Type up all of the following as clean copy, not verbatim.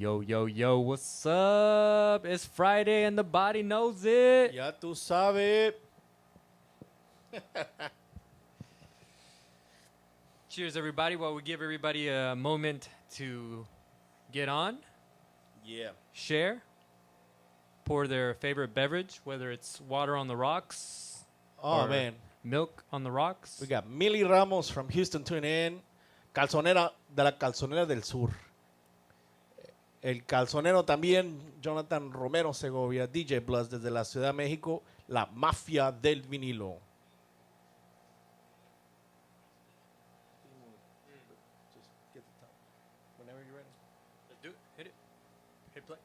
Yo, what's up? It's Friday and the body knows it. Ya tú sabes. Cheers, everybody. While we give everybody a moment to get on, Yeah. share, pour their favorite beverage, whether it's water on the rocks Oh, or man. milk on the rocks. We got Millie Ramos from Houston tuning in. Calzonera de la Calzonera del Sur. El calzonero también, Jonathan Romero Segovia, DJ Plus desde la Ciudad de México, la mafia del vinilo. Let's do it. Hit it. Hit play.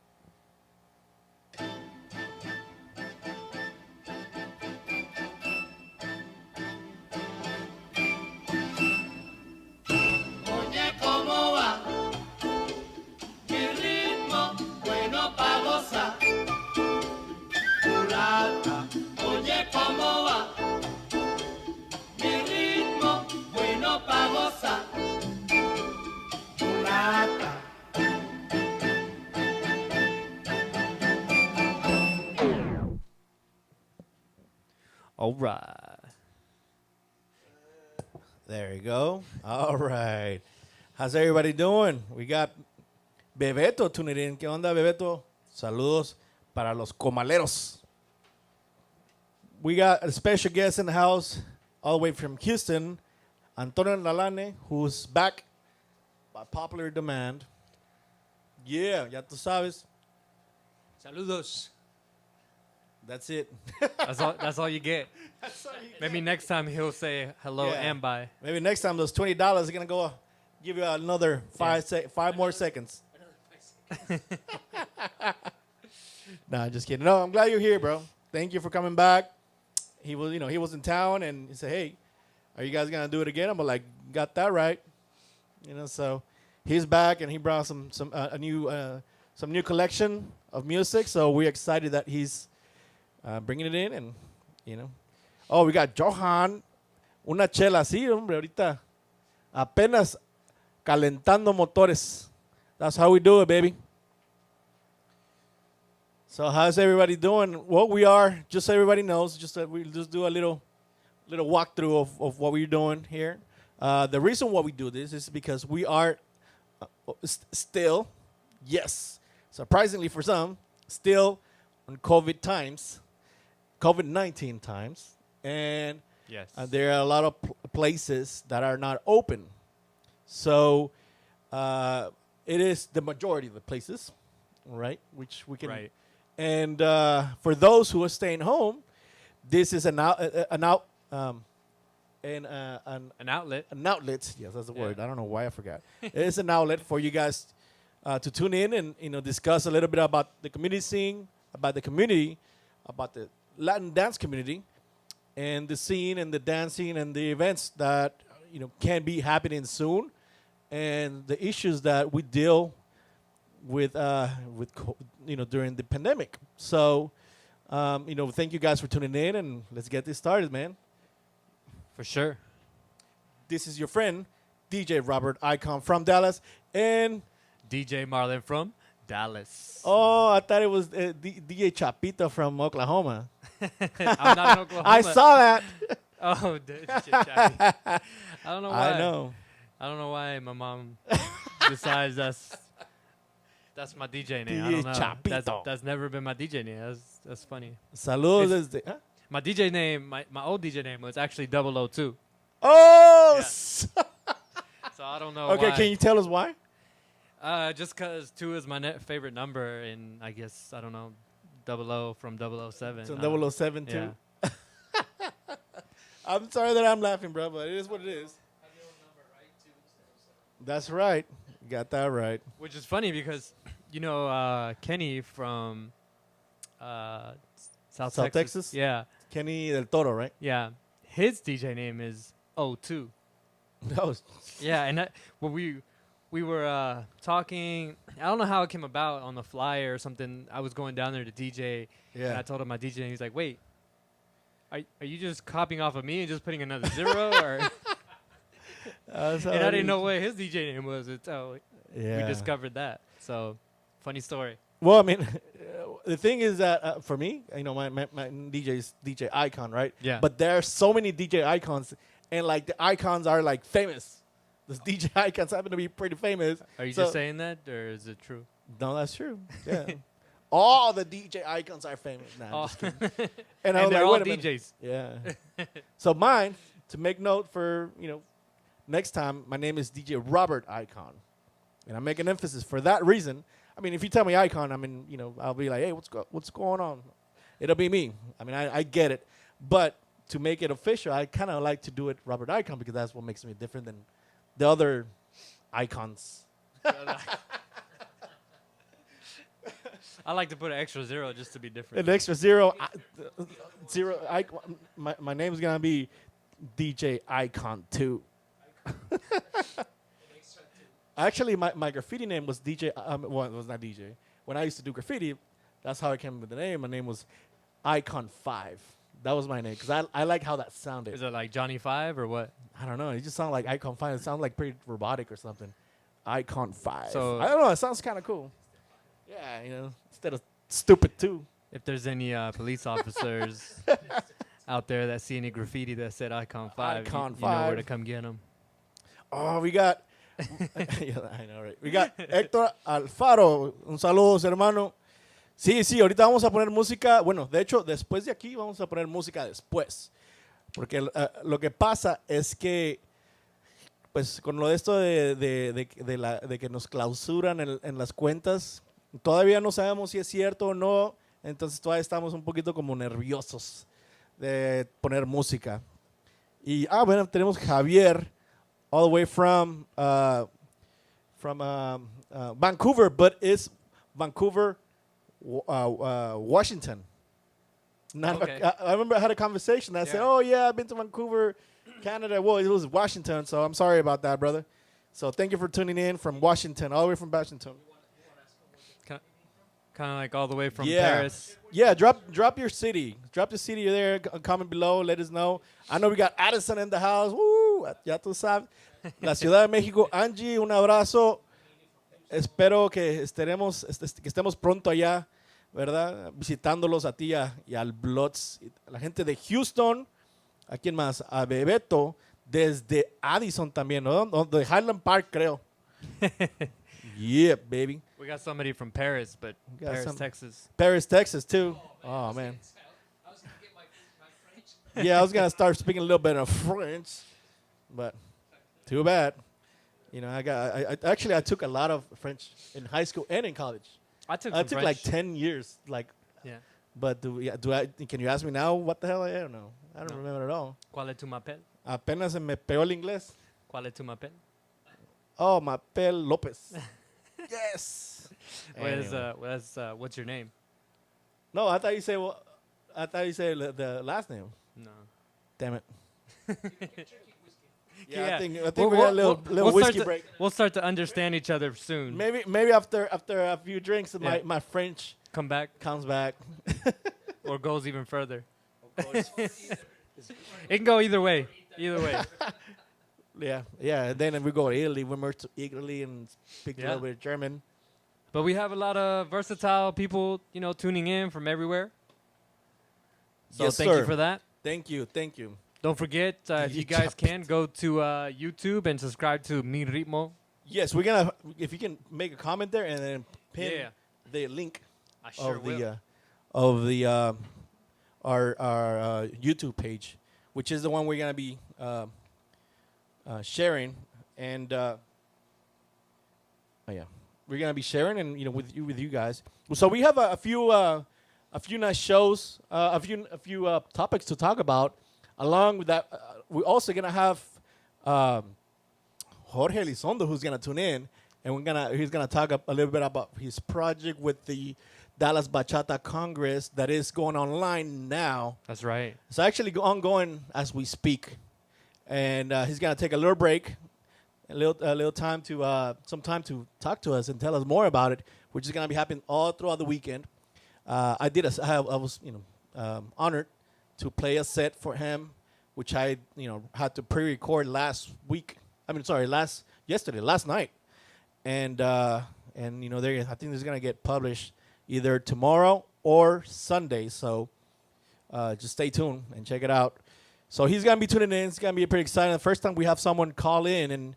Oye, ¿cómo va? Mi ritmo bueno pa' gozar. Mulata, oye, ¿cómo va? Mi ritmo bueno pa' gozar. Mulata. All right. There you go. All right. How's everybody doing? We got Bebeto tuning in. ¿Qué onda, Bebeto? Saludos para los comaleros. We got a special guest in the house, all the way from Houston, Antonio Lalane, who's back by popular demand. Yeah, ya tú sabes. Saludos. That's it. That's all you get. Maybe next time he'll say hello Yeah. and bye. Maybe next time those $20 are going to go give you another five more seconds. Nah, just kidding. No, I'm glad you're here, bro. Thank you for coming back. He was in town and he said, "Hey, are you guys gonna do it again?" I'm like, "Got that right." So he's back and he brought some new collection of music. So we're excited that he's bringing it in and Oh, we got Johan, una chela así, hombre, ahorita apenas calentando motores. That's how we do it, baby. So how's everybody doing? Well, we are, just so everybody knows, we'll just do a little walkthrough of what we're doing here. The reason why we do this is because we are still, yes, surprisingly for some, still on COVID-19 times. And Yes. there are a lot of places that are not open. So it is the majority of the places, right? Which we can. Right. And for those who are staying home, this is an outlet. An outlet. Yes, that's the Yeah. word. I don't know why I forgot. It's an outlet for you guys to tune in and discuss a little bit about the community scene, about the community, about the Latin dance community, and the scene and the dancing and the events that can be happening soon, and the issues that we deal with during the pandemic. So thank you guys for tuning in, and let's get this started, man. For sure. This is your friend DJ Robert Icon from Dallas, and DJ Marlon from Dallas. oh, I thought it was DJ Chapito from Oklahoma. I'm not in Oklahoma. I saw that. Oh, DJ Chappie. I don't know why. I know. I don't know why my mom decides that's my DJ name. I don't know. Chapito. That's never been my DJ name. That's funny. Saludos It's- desde. Huh? My DJ name, my old DJ name was actually 002. Oh. Yeah. s- So I don't know okay, why. can you tell us why? Just because 2 is my favorite number, and I guess, I don't know, 00 from 007. So I don't- 007 too. Yeah. I'm sorry that I'm laughing, bro, but it is what it is. That's right. Got that right. Which is funny because, Kenny from South Texas? Yeah. Kenny del Toro, right? Yeah. His DJ name is O2. No. Yeah, and when we were talking, I don't know how it came about on the flyer or something. I was going down there to DJ, and Yeah. I told him my DJ, and he's like, "Wait, are you just copying off of me and just putting another zero?" Or and I didn't know what his DJ name was until we discovered that. So Funny story. Well, I mean, the thing is that for me, my DJ is DJ Icon, right? Yeah. But there are so many DJ icons, and like the icons are like famous. Those DJ icons happen to be pretty famous. Are you So- just saying that, or is it true? No, that's true. Yeah. All the DJ icons are famous. Nah, I'm Oh. just kidding. And I was they're like, all wait a minute. DJs. Yeah. So mine, to make note for, next time, my name is DJ Robert Icon. And I make an emphasis for that reason. I mean, if you tell me Icon, I mean, I'll be like, hey, what's going on? It'll be me. I mean, I get it. But to make it official, I kind of like to do it Robert Icon because that's what makes me different than the other icons. I like to put an extra 0 just to be different. An extra zero. My name is going to be DJ Icon 2. Actually, my graffiti name was DJ. Well, it was not DJ. When I used to do graffiti, that's how I came up with the name. My name was Icon 5. That was my name because I like how that sounded. Is it like Johnny 5 or what? I don't know. It just sounded like Icon 5. It sounded like pretty robotic or something. Icon 5. So- I don't know. It sounds kind of cool. Yeah, instead of stupid 2. If there's any police officers out there that see any graffiti that said Icon 5, Icon you know where 5. to come get them. Oh, we got. Yeah, I know, right? We got Héctor Alfaro. Un saludo, hermano. Sí, ahorita vamos a poner música. Bueno, de hecho, después de aquí vamos a poner música después. Porque lo que pasa es que, pues, con lo de esto de que nos clausuran en las cuentas, todavía no sabemos si es cierto o no. Entonces, todavía estamos un poquito como nerviosos de poner música. Y, bueno, tenemos Javier, all the way from Vancouver, but it's Vancouver, Washington. Not Okay. I remember I had a conversation. I said, Yeah. "Oh yeah, I've been to Vancouver, Canada." Well, it was Washington, so I'm sorry about that, brother. So thank you for tuning in from Washington, all the way from Washington. Kind of like all the way from Yeah. Paris. Yeah, drop your city. Drop the city there. Comment below. Let us know. I know we got Addison in the house. Woo, ya tú sabes. La Ciudad de México. Angie, un abrazo. Espero que estemos pronto allá, ¿verdad? Visitándolos a ti y al Bloods. La gente de Houston. ¿A quién más? A Bebeto. Desde Addison también, ¿no? De Highland Park, creo. Yeah, baby. We got somebody from Paris, but We got Paris, some- Texas. Paris, Texas, too. Oh, man. I was going to get my French. Yeah, I was gonna start speaking a little bit of French, but too bad. I took a lot of French in high school and in college. I took I some took French. like 10 years, Yeah. but can you ask me now what the hell? I don't know. I don't No. remember at all. ¿Cuál es tu mapel? Apenas se me pegó el inglés. ¿Cuál es tu mapel? Oh, Mapel Lopez. Yes. Anyway. What's your name? No, I thought you said the last name. No. Damn it. Yeah. I think we got a little we'll whiskey start to, break. We'll start to understand each other soon. Maybe after a few drinks, Yeah. my French Come back comes back. or goes even further. It can go either way. Either way. Yeah. Then we go to Italy. We merge to Italy and speak a Yeah. little bit of German. But we have a lot of versatile people, tuning in from everywhere. So Yes, thank sir. you for that. Thank you. Don't forget, if you guys can, go to YouTube and subscribe to Mi Ritmo. Yes, we're gonna. If you can make a comment there and then pin Yeah. the link I sure of will. our YouTube page, which is the one we're gonna be sharing, and we're gonna be sharing and with you guys. So we have a few nice shows, a few topics to talk about. Along with that, we're also gonna have Jorge Elizondo, who's gonna tune in, and he's gonna talk a little bit about his project with the Dallas Bachata Congress that is going online now. That's right. It's actually ongoing as we speak, and he's gonna take a little break, a little time to some time to talk to us and tell us more about it, which is gonna be happening all throughout the weekend. I was honored to play a set for him, which I had to pre-record last night, and and I think it's gonna get published either tomorrow or Sunday. So just stay tuned and check it out. So he's gonna be tuning in. It's gonna be pretty exciting. The first time we have someone call in and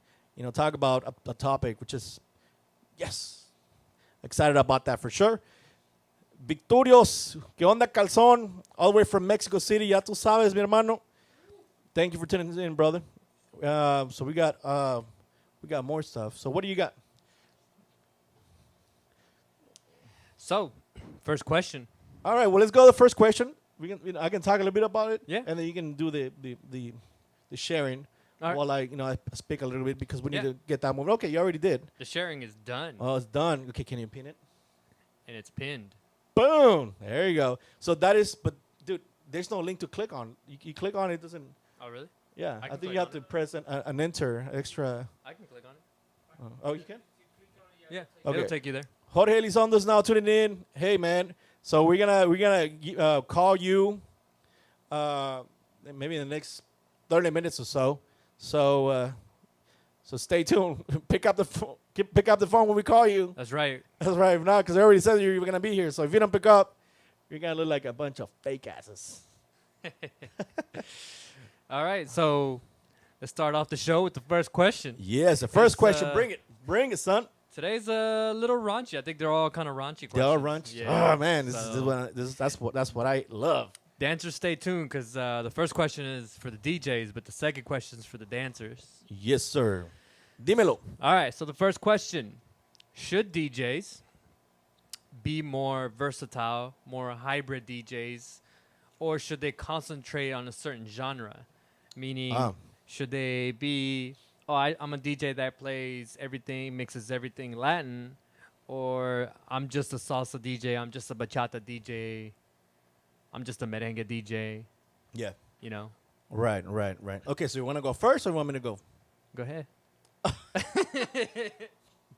talk about a topic, which is excited about that for sure. Victorios, ¿qué onda, calzón? All the way from Mexico City. Ya tú sabes, mi hermano. Thank you for tuning in, brother. So we got more stuff. So what do you got? So, first question. All right, well, let's go to the first question. I can talk a little bit about it. Yeah. And then you can do the sharing All right. while I speak a little bit because we need Yeah. to get that moving. Okay, you already did. The sharing is done, Oh, it's done. Okay, can you pin it? and it's pinned. Boom. There you go. So that is, but dude, there's no link to click on. You click on it, it doesn't. Oh, really? Yeah, I I can think click you have on to it. press an enter extra. I can click on it. Oh, you can? Yeah. Okay. It'll take you there. Jorge Elizondo is now tuning in. Hey, man. So we're gonna call you maybe in the next 30 minutes or so. So stay tuned. Pick up the phone. Pick up the phone when we call you. That's right. That's right. If not, because I already said you were gonna be here. So if you don't pick up, you're gonna look like a bunch of fake asses. All right. So, let's start off the show with the first question. Yes. The first It's, question. Bring it, son. Today's a little raunchy. I think they're all kind of raunchy questions. They all runch. Yeah. Oh man, So, that's what I love. dancers, stay tuned because the first question is for the DJs, but the second question is for the dancers. Yes, sir. Dímelo. All right. So the first question: should DJs be more versatile, more hybrid DJs, or should they concentrate on a certain genre? Meaning, should they be, I'm a DJ that plays everything, mixes everything Latin, or I'm just a salsa DJ, I'm just a bachata DJ, I'm just a merengue DJ, Yeah. you know? Right. Okay, so you want to go first, or you want me to go? Go ahead.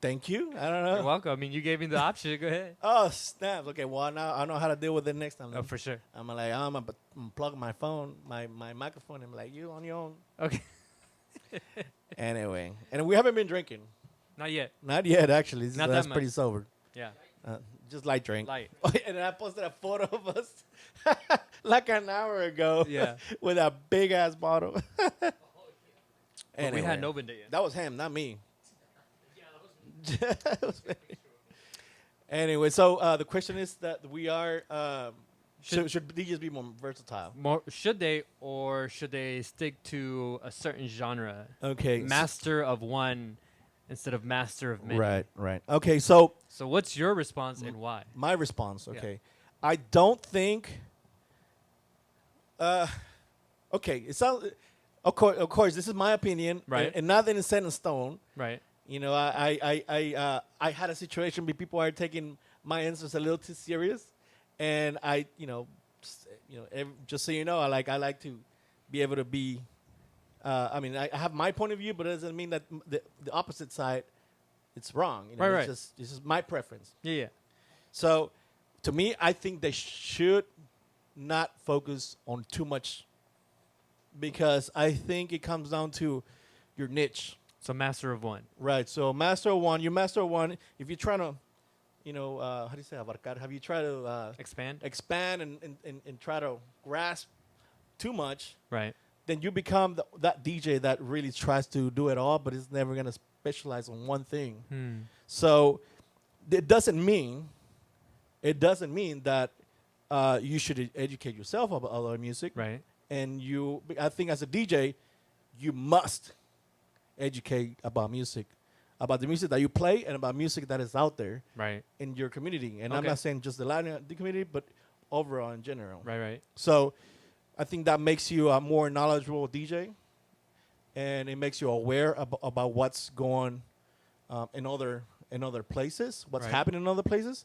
Thank you. I don't know. You're welcome. I mean, you gave me the option. Go ahead. Oh snap! Okay, well now I know how to deal with it next time. Oh, for sure. I'm gonna plug my phone, my microphone, and be like, you on your own. Okay. Anyway, and we haven't been drinking. Not yet. Not yet, actually. Not that That's much. pretty sober. Yeah. Just light drink. Light. And then I posted a photo of us like an hour ago. Yeah. With a big ass bottle. But Anyway, we hadn't opened it yet. That was him, not me. Anyway, so the question is that we are should DJs be more versatile? Should they, or should they stick to a certain genre? Okay. Master of one instead of master of many. Right. Okay, so So what's your response and why? my response, okay. I don't think okay, it sounds of course this is my opinion, Right. and nothing is set in stone. Right. You know, I had a situation where people are taking my answers a little too serious, and just so you know, I like to be able to be. I mean, I have my point of view, but it doesn't mean that the opposite side, it's wrong. You know, Right. It's just my preference. Yeah. So, to me, I think they should not focus on too much, because I think it comes down to your niche. So master of one. Right. So master of one, you master of one. If you're trying to, how do you say abarcar? Have you tried to Expand. expand and try to grasp too much, Right. then you become that DJ that really tries to do it all, but is never going to specialize on one thing. So it doesn't mean that you should educate yourself about other music. Right. And I think as a DJ, you must educate about music, about the music that you play, and about music that is out there Right. in your community. And I'm Okay. not saying just the Latin community, but overall in general. Right. So I think that makes you a more knowledgeable DJ, and it makes you aware about what's going in other places, what's Right. happening in other places.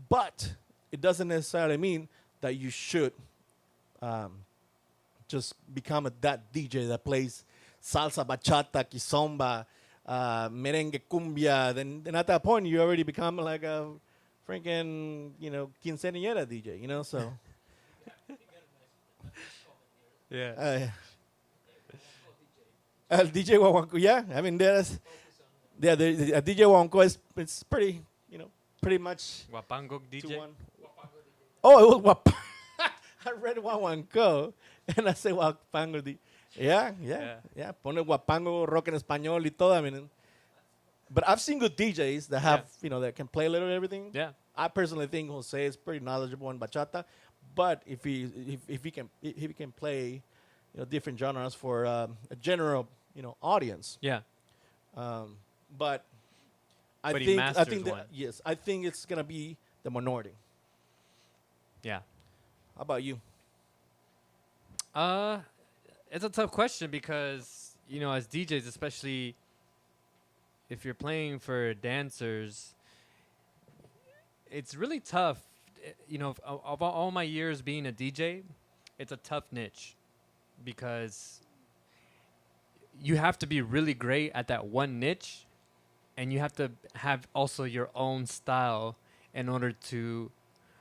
But it doesn't necessarily mean that you should just become that DJ that plays salsa, bachata, kizomba, merengue, cumbia. Then at that point, you already become like a freaking, quinceañera DJ, so. Yeah. DJ Wawanko, yeah. I mean, a DJ Wawanko it's pretty pretty much Wapango DJ. 2-1. Oh, it was Wap. I read one go, and I say Wapango. Yeah. Pone Wapango, rock en español y todo. I mean, but I've seen good DJs that have, that can play a little everything. Yeah. I personally think Jose is pretty knowledgeable in bachata, but if he can play, different genres for a general, audience. Yeah. But I But he think masters one. yes, I think it's gonna be the minority. Yeah. How about you? It's a tough question because, as DJs, especially if you're playing for dancers, it's really tough. Of all my years being a DJ, it's a tough niche because you have to be really great at that one niche, and you have to have also your own style in order to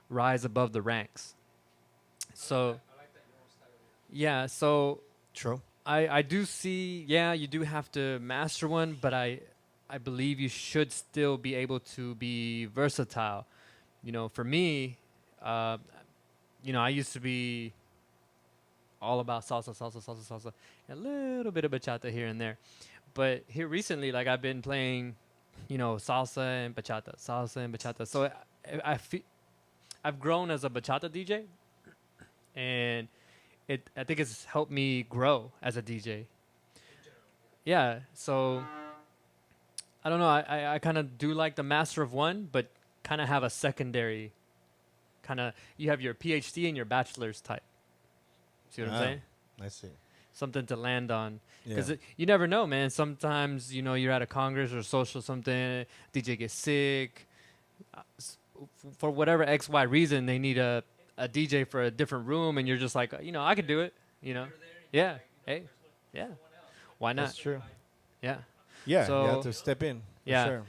rise above the ranks. So, yeah, so True. I do see, you do have to master one, but I believe you should still be able to be versatile. For me, I used to be all about salsa, and a little bit of bachata here and there. But here recently, like I've been playing, salsa and bachata. So I've grown as a bachata DJ, and I think it's helped me grow as a DJ. Yeah, so I don't know. I kind of do like the master of one, but kind of have a secondary you have your PhD and your bachelor's type. See what I'm saying? I see. Something to land on. Because Yeah. you never know, man. Sometimes, you're at a congress or social something, DJ gets sick. For whatever XY reason, they need a DJ for a different room, and you're just like, I could do it, Yeah. Hey. Yeah. Why not? That's true. Yeah. Yeah, So- you have to step in. For Yeah. Sure.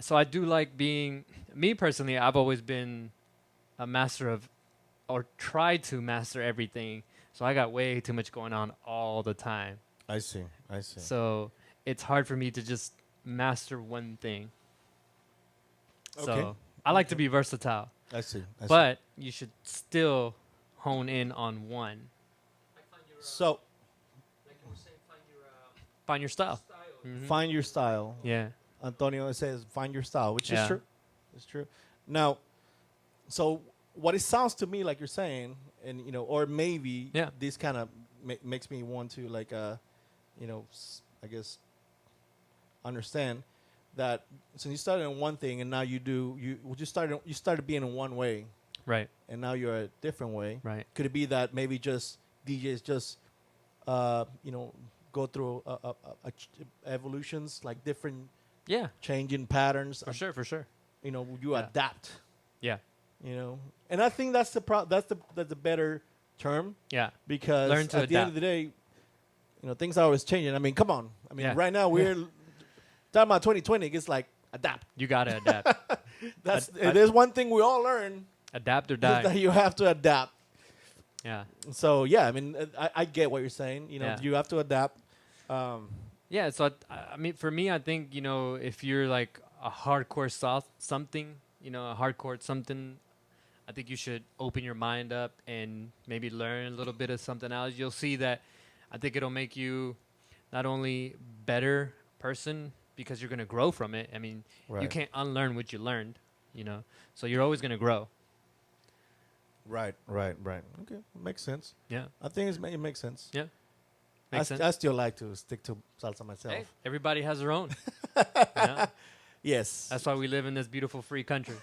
So I do like being, me personally, I've always been a master of, or tried to master everything. So I got way too much going on all the time. I see. So it's hard for me to just master one thing. So Okay. I like to be versatile, I see. but you should still hone in on one. So Like you were saying, Find your style. style. Mhm. find your style. Yeah. Antonio says find your style, which Yeah. is true. It's true. Now, so what it sounds to me like you're saying, and or maybe Yeah. this kind of makes me want to like, I guess understand that since you started in one thing and now you started being in one way Right. and now you're a different way. Right. Could it be that maybe just DJs just go through evolutions, like different Yeah. changing patterns? For sure. You Yeah. adapt. Yeah. And I think that's the better term, Yeah. because Learn to at the end of adapt. the day, things are always changing. I mean, come on. I mean, Yeah. right now we're talking about 2020. It's like adapt. You gotta adapt. If there's one thing we all learn, Adapt or is that die. you have to adapt. Yeah. So yeah, I mean, I get what you're saying. Yeah. You have to adapt. Yeah, so I mean, for me, I think if you're like a hardcore something, a hardcore something, I think you should open your mind up and maybe learn a little bit of something else. You'll see that I think it'll make you not only better person because you're gonna grow from it. I mean, you Right. can't unlearn what you learned, so you're always gonna grow. Right. Okay, makes sense. Yeah, I think it makes sense. yeah, I, makes sense. I still like to stick to salsa myself. Hey, everybody has their own. Yeah? Yes, That's why we live in this beautiful free country.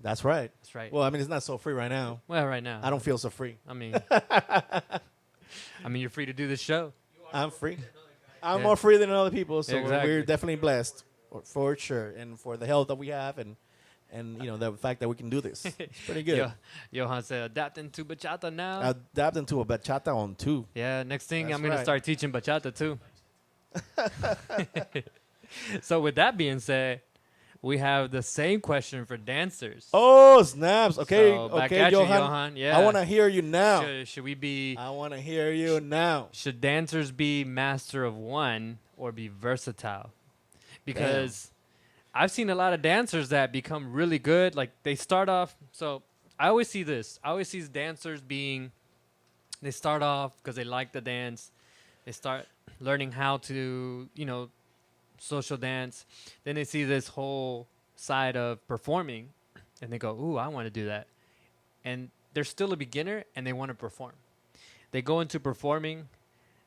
that's right. That's right. Well, I mean, it's not so free right now. Well, right now, I don't feel so free. I mean, you're free to do this show. I'm free. I'm Yeah. more free than other people, so Exactly. we're definitely blessed for sure, and for the health that we have, and the fact that we can do this. It's pretty good. Johan said, adapting to bachata now. Adapt into a bachata on 2. Yeah, next thing That's I'm going to right. start teaching bachata too. So with that being said, we have the same question for dancers. Oh snaps! Okay, So, back okay, at you, Johan. Johan. Yeah. I want to hear you now. Should we be, I want to hear you now. should dancers be master of one or be versatile? Because I've seen a lot of dancers that become really good. Like they start off. So I always see this. I always see dancers being. They start off because they like the dance. They start learning how to, social dance. Then they see this whole side of performing, and they go, "Ooh, I want to do that." And they're still a beginner, and they want to perform. They go into performing.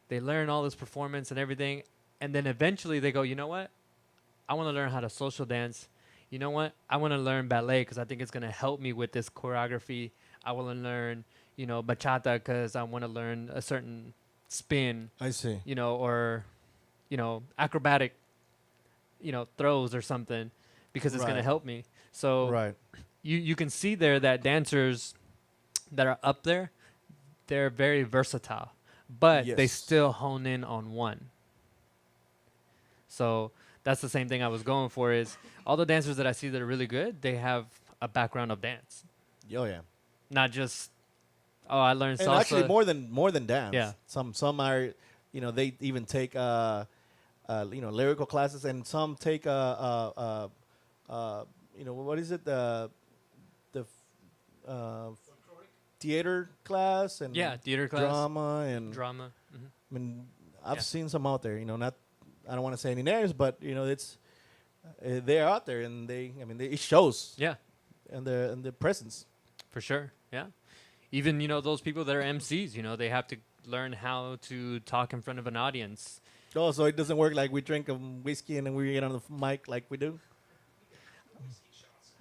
They learn all this performance and everything, and then eventually they go, "You know what? I want to learn how to social dance. You know what? I want to learn ballet because I think it's going to help me with this choreography. I want to learn, bachata because I want to learn a certain spin, I see. or, acrobatic, throws or something because it's going to Right. help me." So Right. you can see there that dancers that are up there, they're very versatile, but they Yes. still hone in on one. So that's the same thing I was going for is all the dancers that I see that are really good, they have a background of dance. Oh yeah. Not just, oh, I learned And salsa. actually, more than dance. Yeah. Some are, they even take lyrical classes, and some take what is it, the theater class and Yeah, theater class. drama and Drama. Hmm. I mean, I've Yeah. seen some out there. Not I don't want to say any names, but it's they're out there, and it shows Yeah, and their presence. for sure. Yeah. Even, those people that are MCs, they have to learn how to talk in front of an audience. Oh, so it doesn't work like we drink whiskey and then we get on the mic like we do.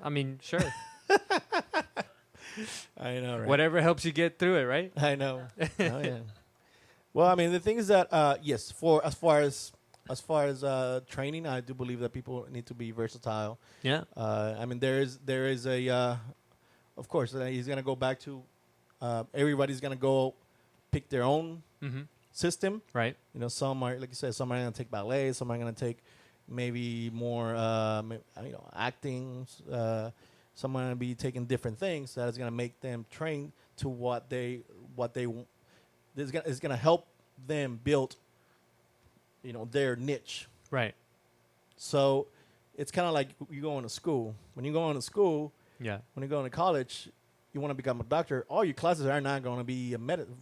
I mean, sure. I know, right? Whatever helps you get through it, right? I know. Oh, yeah. Well, I mean, the thing is that yes, for as far as training, I do believe that people need to be versatile. Yeah. I mean, there is a of course he's gonna go back to everybody's gonna go pick their own Mm-hmm. system. Right. Some are, like you said, some are gonna take ballet, some are gonna take maybe more acting. Some are gonna be taking different things that is gonna make them train to what they is gonna help them build their niche. Right. So it's kind of like you go into school. When you go into school, Yeah. when you go into college, you want to become a doctor. All your classes are not going to be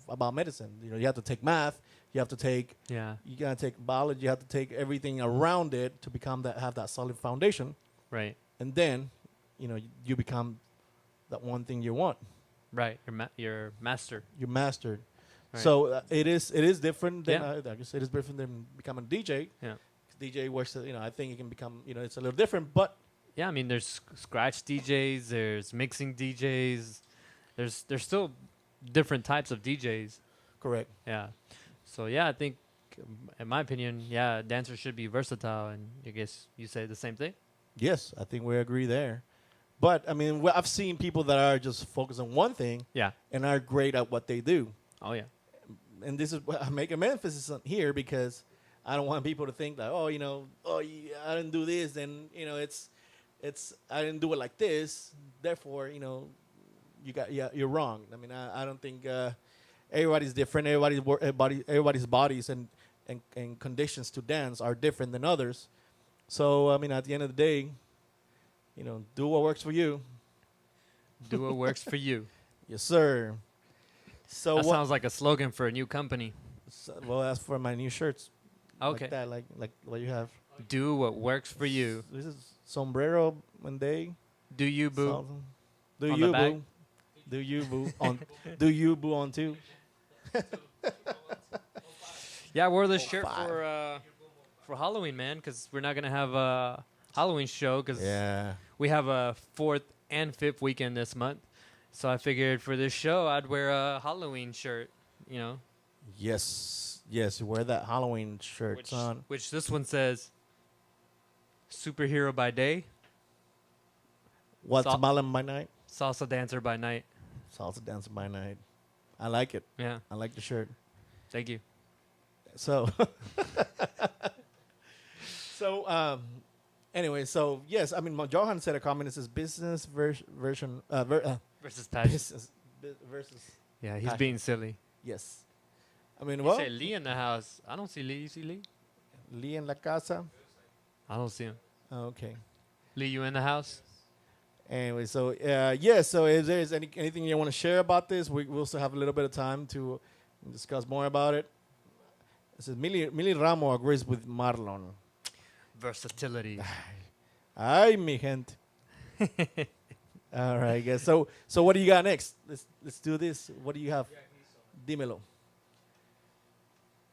about medicine. You have to take math. You have to take. Yeah. You gotta take biology. You have to take everything around it to have that solid foundation, Right. and then, you become that one thing you want. Right. Your master. You're mastered. Right. So it is different than Yeah. I guess it is different than becoming a DJ. Yeah. DJ works. I think it can become. It's a little different, but Yeah, I mean, there's scratch DJs, there's mixing DJs, there's still different types of DJs. correct. Yeah. So yeah, I think, in my opinion, yeah, dancers should be versatile, and I guess you say the same thing. Yes, I think we agree there. But I mean, I've seen people that are just focused on one thing Yeah. and are great at what they do. Oh yeah. And this is what I make an emphasis on here, because I don't want people to think that, I didn't do this, and it's I didn't do it like this, therefore you're wrong. I mean, I don't think everybody's different. Everybody's bodies and conditions to dance are different than others. So I mean, at the end of the day, do what works for you. Do what works for you. Yes, sir. So That what? sounds like a slogan for a new company. Well, that's for my new shirts. Okay. Like that, like what you have. Do what works for you. This is sombrero Monday. Do you, boo? Something. Do On you the back? boo? Do you boo on? Do you boo on too? Yeah, I wore this shirt 5. for Halloween, man, because we're not gonna have a Halloween show because Yeah. we have a 4th and 5th weekend this month. So I figured for this show I'd wear a Halloween shirt, Yes. Yes. You wear that Halloween shirt, son. which this one says superhero by day, What's Sal- smiling by night? salsa dancer by night. Salsa dancing by night. I like it. Yeah, I like the shirt. thank you. So. Anyway, so yes, I mean, Johan said a comment. It says business version Versus passion. business versus Yeah, he's passion. being silly. yes. I mean, You well, say Lee in the house. I don't see Lee. You see Lee? Lee en la casa. I don't see him. Oh, okay. Lee, you in the house? Anyway, so yeah. So is there anything you want to share about this? We also have a little bit of time to discuss more about it. It says Mili Ramo agrees with Marlon. Versatility. Ay, mi gente. All right, guys. So what do you got next? Let's do this. What do you have? Dímelo.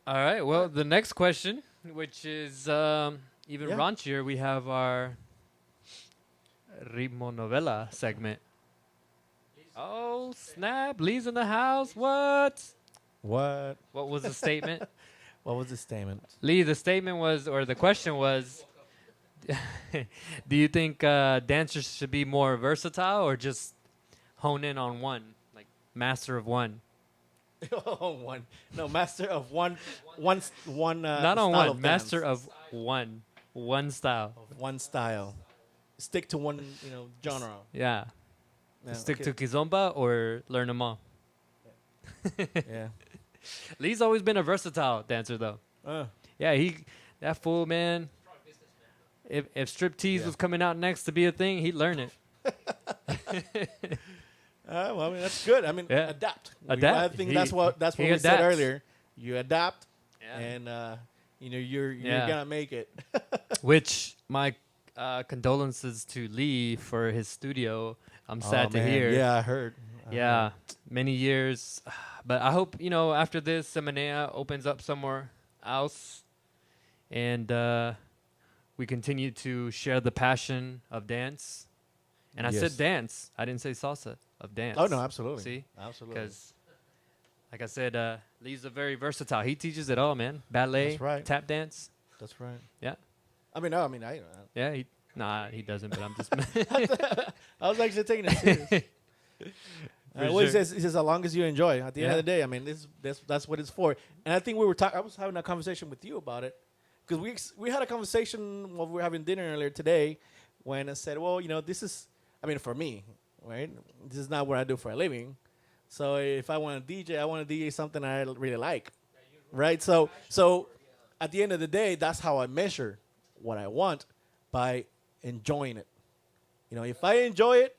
All right. Well, the next question, which is even Yeah. raunchier, we have our Ritmo Novela segment. Oh, snap. Lee's in the house. What? What? What was the statement? What was the statement? Lee, the statement was, or the question was, do you think dancers should be more versatile or just hone in on one, like master of one? One. No, master of one. Not on style one, of master dance. of one style. Of one style. Stick to one, genre. Yeah. Yeah, Stick okay. to Kizomba or learn them all. Yeah. Lee's always been a versatile dancer, though. Yeah, that fool, man. If striptease Yeah. was coming out next to be a thing, he'd learn it. Well, I mean that's good. I mean, Yeah. adapt. Adapt. I think He- that's what he we said adapts. earlier. You adapt, Yeah. and you're Yeah. gonna make it. Which my condolences to Lee for his studio. I'm sad to hear. Yeah, I heard. Yeah, many years. But I hope, after this, Seminea opens up somewhere else. And we continue to share the passion of dance. And I Yes. said dance. I didn't say salsa, of dance. Oh no, absolutely. See? Absolutely. Because, like I said, Lee's a very versatile. He teaches it all, man. Ballet, That's right. tap dance. That's right. Yeah. I mean, no, I mean, I Yeah, he doesn't, but I'm just... I was actually taking it serious. For Well, he sure. says, as long as you enjoy. At the end Yeah. of the day, I mean, that's what it's for. And I think I was having a conversation with you about it because we had a conversation while we were having dinner earlier today when I said, well, this is, I mean, for me, right? This is not what I do for a living. So if I want to DJ, I want to DJ something I really like, right? So at the end of the day, that's how I measure what I want by enjoying it. If I enjoy it,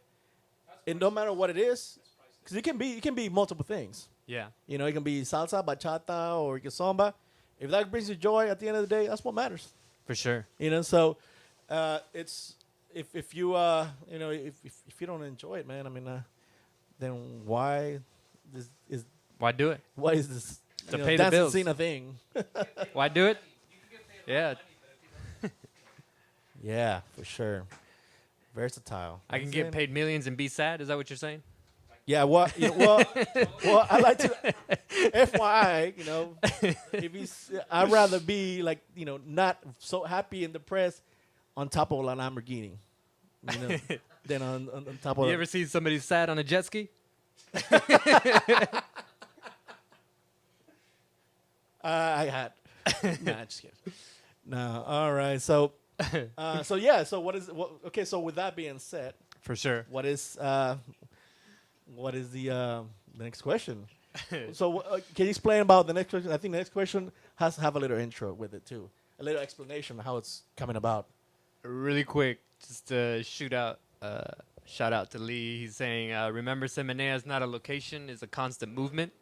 and no matter what it is, because it can be multiple things. yeah. It can be salsa, bachata, or kizomba. If that brings you joy at the end of the day, that's what matters. For sure. So it's if you if you don't enjoy it, man, I mean, then why Why do it? this To pay the dancing bills. scene a thing? Why do it? Yeah. Yeah, for sure. Versatile. I can That's get it. paid millions and be sad. Is that what you're saying? Yeah, well, well, I like to, FYI, if I'd rather be like, not so happy and depressed on top of a Lamborghini, than on top of. You ever see somebody sad on a jet ski? I had. Nah, just kidding. No, all right. So, yeah. So okay. So with that being said, For sure. what is the next question? So can you explain about the next question? I think the next question has to have a little intro with it too, a little explanation of how it's coming about. Really quick, just to shout out to Lee. He's saying, remember, Seminea is not a location, it's a constant movement,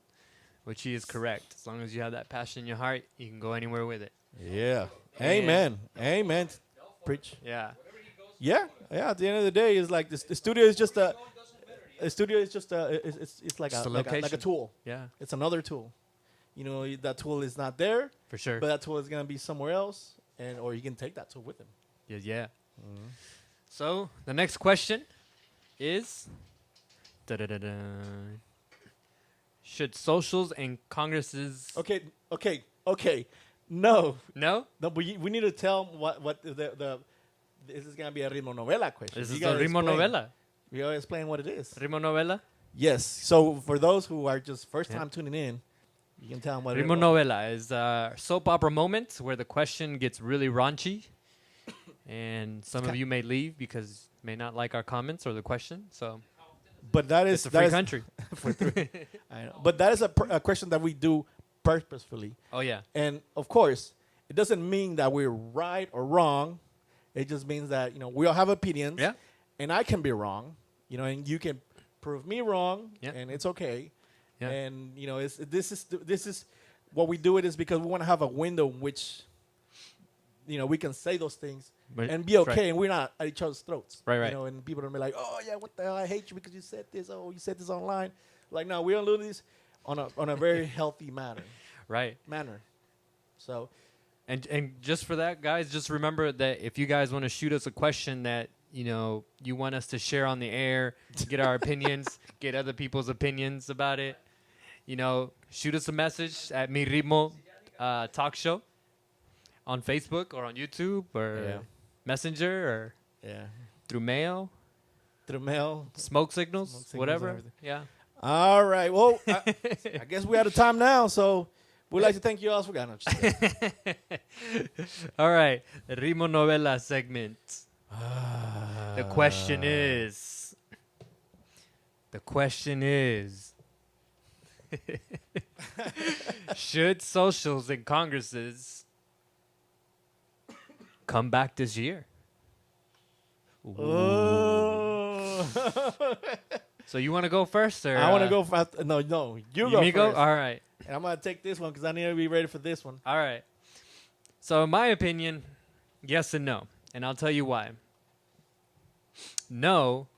which he is correct. As long as you have that passion in your heart, you can go anywhere with it. Yeah. Amen. Amen. Preach. Yeah. Yeah. Yeah. At the end of the day, it's like the studio is just a. A studio is just it's like Just a like a location. tool. Yeah, It's another tool. That tool is not there, for sure. but that tool is gonna be somewhere else, or you can take that tool with him. Yeah. So, the next question is... Da-da-da-da. Should socials and congresses... Okay. No, No? we need to tell what the this is gonna be a ritmo novela question. This You is the gotta Ritmo explain. Novela. We gotta explain what it is. Ritmo Novela? Yes. So for those who are just first time tuning in, you can tell them what Ritmo Novela is a soap opera moment where the question gets really raunchy. And some of you may leave because may not like our comments or the question. So But that is it's a that free is- country. I know. But that is a question that we do purposefully. Oh, yeah. And of course, it doesn't mean that we're right or wrong. It just means that we all have opinions. Yeah. And I can be wrong. And you can prove me wrong. Yeah. And it's okay. Yeah. And this is what we do. It is because we want to have a window in which we can say those things But- and be okay, right. and we're not at each other's throats. Right. And people don't be like, oh yeah, what the hell? I hate you because you said this. Oh, you said this online. Like, no, we don't do this on a very healthy manner. Right. So, And just for that, guys, just remember that if you guys want to shoot us a question that you want us to share on the air, get our opinions, get other people's opinions about it, shoot us a message at Mi Ritmo Talk Show on Facebook or on YouTube or Messenger or yeah, through mail, through mail. smoke signals, Smoke signals and whatever. everything. Yeah. All right. Well, I guess we're out of time now. So we'd like to thank you all for going. All right. Ritmo Novela segment. The question is, should socials and congresses come back this year? Oh. So you want to go first, or I want to go fast. No, you go me first. go? All right. And I'm gonna take this one because I need to be ready for this one. All right. So in my opinion, yes and no, and I'll tell you why. No,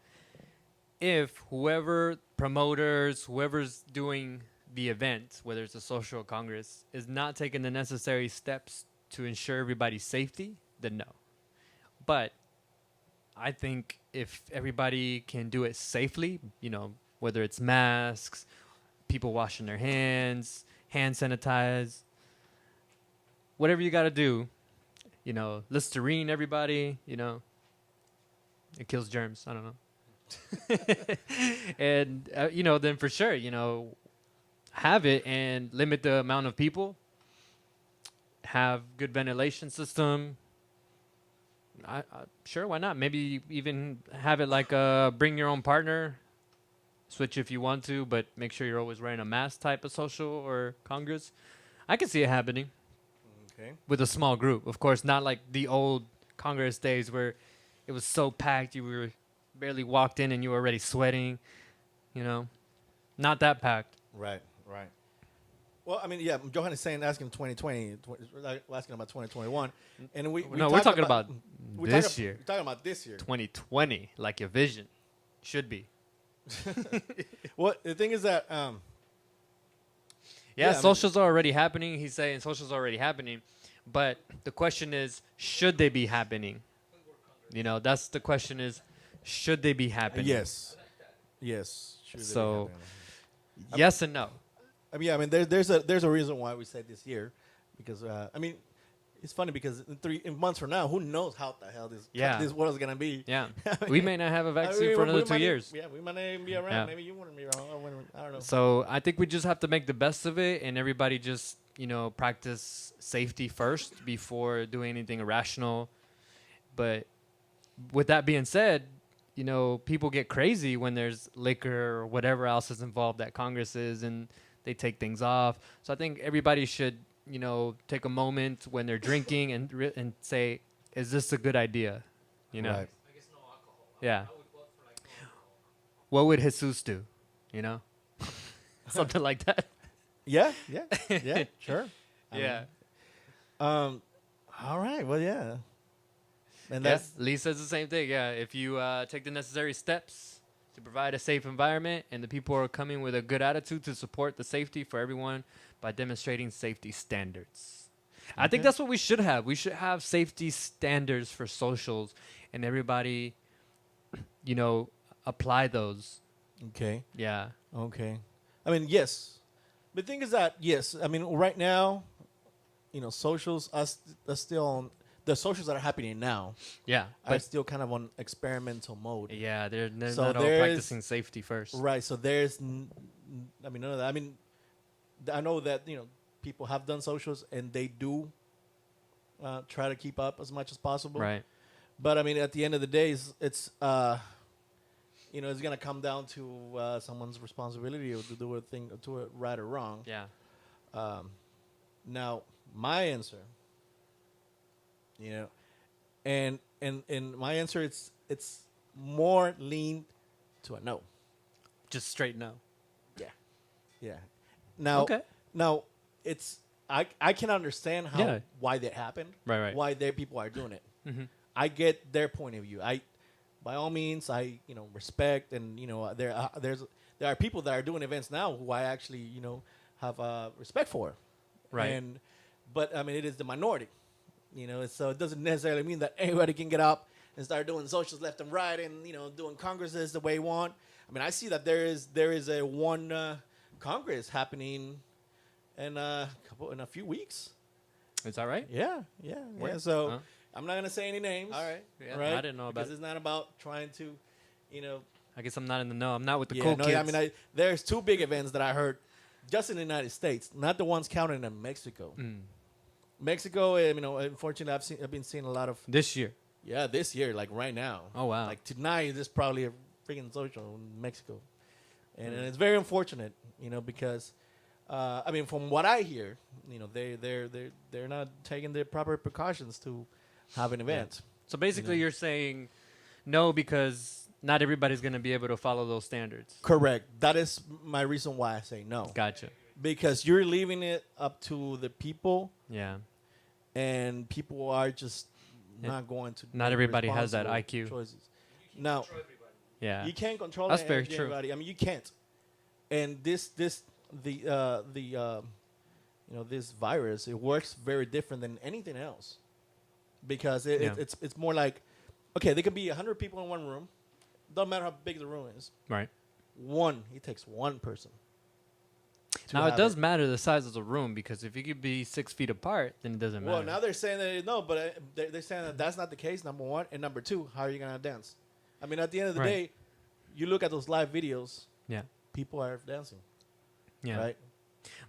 if whoever's doing the event, whether it's a social congress, is not taking the necessary steps to ensure everybody's safety, then no. But I think if everybody can do it safely, whether it's masks, people washing their hands, hand sanitize, whatever you got to do, Listerine everybody, it kills germs. I don't know. And, then for sure, have it and limit the amount of people, have good ventilation system. Sure, why not? Maybe even have it like bring your own partner, switch if you want to, but make sure you're always wearing a mask type of social or congress. I can see it happening. Okay. With a small group. Of course, not like the old congress days where it was so packed you were barely walked in and you were already sweating, Not that packed. Right. Well, I mean, yeah, Johan is asking 2020, asking about 2021. And we're talking about this year. We're talking about this year. 2020, like your vision should be. Well, the thing is that, socials are already happening. He's saying socials are already happening. But the question is, should they be happening? That's the question is, should they be happening? yes. Should they be So, happening? yes and no. There's a reason why we said this year, because it's funny because in months from now, who knows how the hell this world is gonna be? Yeah. We may not have a vaccine for another 2 years. Yeah, we might not even be around. Yeah. Maybe you wouldn't be around. I don't know. So I think we just have to make the best of it, and everybody just practice safety first before doing anything irrational. But with that being said, people get crazy when there's liquor or whatever else is involved at congresses, and they take things off. So I think everybody should take a moment when they're drinking and say, is this a good idea? Right. I guess no alcohol. Yeah. I would vote for like no alcohol. What would Jesus do? Something like that. Yeah, sure. Yeah. All right. Well, yeah. And Yeah, that's Lee says the same thing. Yeah, if you take the necessary steps to provide a safe environment and the people are coming with a good attitude to support the safety for everyone by demonstrating safety standards. I think that's what we should have. We should have safety standards for socials and everybody, apply those. okay. Yeah. Okay. I mean, yes. The thing is that, yes, I mean, right now, socials are still on, the socials that are happening now Yeah. are But still kind of on experimental mode. yeah, they're So not all there's- practicing safety first. Right. So there's, none of that. I mean, I know that, people have done socials and they do try to keep up as much as possible. Right. But I mean, at the end of the day, it's it's going to come down to someone's responsibility to do it right or wrong. Yeah. Now, my answer, and and my answer it's more lean to a no. Just straight no. Yeah, yeah. Now, Okay. now it's I can understand how Yeah. why that happened. Right. Why their people are doing it. Mm-hmm. I get their point of view. By all means, I respect, and there are people that are doing events now who I actually have respect for. Right. But I mean, it is the minority. So it doesn't necessarily mean that everybody can get up and start doing socials left and right, and doing congresses the way you want. I mean, I see that there is a one congress happening in a few weeks. Is that right? Yeah. Where? So Huh? I'm not gonna say any names. All right. Yeah. Right? I didn't know about because it. it's not about trying to, I guess I'm not in the know. I'm not with the yeah. cool No, kids. I mean, there's two big events that I heard just in the United States, not the ones counted in Mexico. Mexico, unfortunately, I've been seeing a lot of This year. this year, like right now. Oh, wow. Like tonight, there's probably a freaking social in Mexico, and it's very unfortunate, because, I mean, from what I hear, they're not taking the proper precautions to have an event. So basically, you're saying no because not everybody's going to be able to follow those standards. Correct. That is my reason why I say no. Gotcha. Because you're leaving it up to the people, Yeah. and people are just not going to. Not make everybody has that responsible IQ. Choices. Now, Yeah. you can't control That's very true. everybody. I mean, you can't. And this virus, it works very different than anything else, because it's more like, okay, there can be 100 people in one room. Doesn't matter how big the room is. Right. It takes one person. Now, it does matter the size of the room, because if you could be 6 feet apart, then it doesn't matter. Well, now they're saying that no, but they're saying that that's not the case. Number one, and number two, how are you gonna dance? I mean, at the end of the Right. day, you look at those live videos. Yeah. People are dancing. Yeah. Right.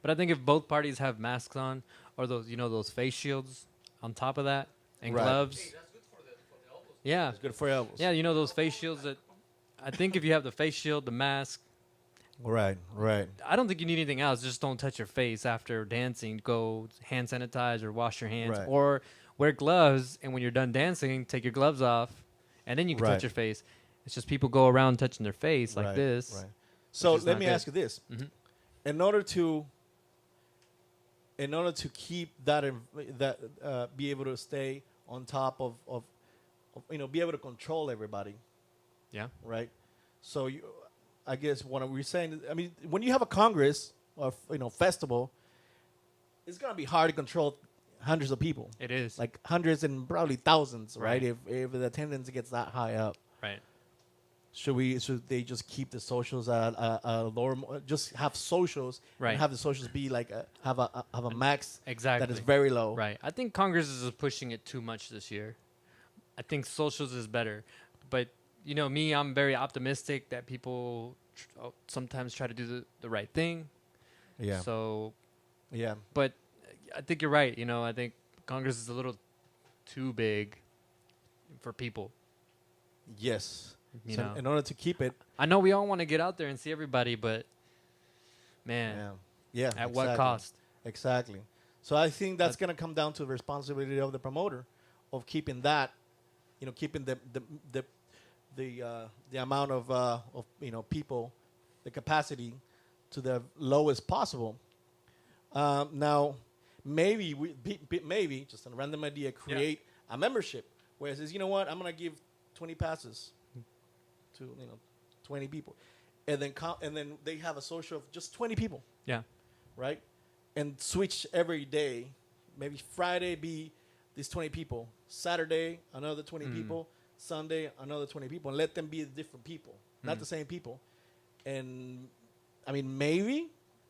But I think if both parties have masks on, or those face shields on top of that, and Right. gloves. Hey, that's good for the elbows. Yeah. It's good for your elbows. Yeah, those face shields that I think if you have the face shield, the mask, Right. I don't think you need anything else. Just don't touch your face after dancing. Go hand sanitize or wash your hands, Right. or wear gloves. And when you're done dancing, take your gloves off, and then you can Right. touch your face. It's just people go around touching their face like Right, this. Right. So is let not me good. ask you this: Mhm. in order to keep that be able to stay on top of be able to control everybody, Yeah. right? So I guess what we're saying is, I mean, when you have a congress or festival, it's gonna be hard to control hundreds of people, It is. like hundreds and probably thousands, right? Right. If the attendance gets that high up. Right. Should they just keep the socials at a lower? Just have socials, Right. And have the socials be like have a max Exactly. that is very low. Right. I think Congress is pushing it too much this year. I think socials is better. But, me, I'm very optimistic that people sometimes try to do the right thing. Yeah. So, Yeah. but I think you're right. I think Congress is a little too big for people. Yes. You So know. in order to keep it, I know we all want to get out there and see everybody, but, man, yeah. at what exactly. cost? Exactly. So I think that's going to come down to the responsibility of the promoter, of keeping that, keeping the amount of people, the capacity, to the lowest possible. Now, maybe maybe just a random idea, create a membership where it says, you know what, I'm going to give 20 passes to 20 people, and then they have a social of just 20 people. Yeah. Right? And switch every day. Maybe Friday be these 20 people. Saturday, another 20 people. Sunday, another 20 people. And let them be different people, not the same people. And, I mean, maybe.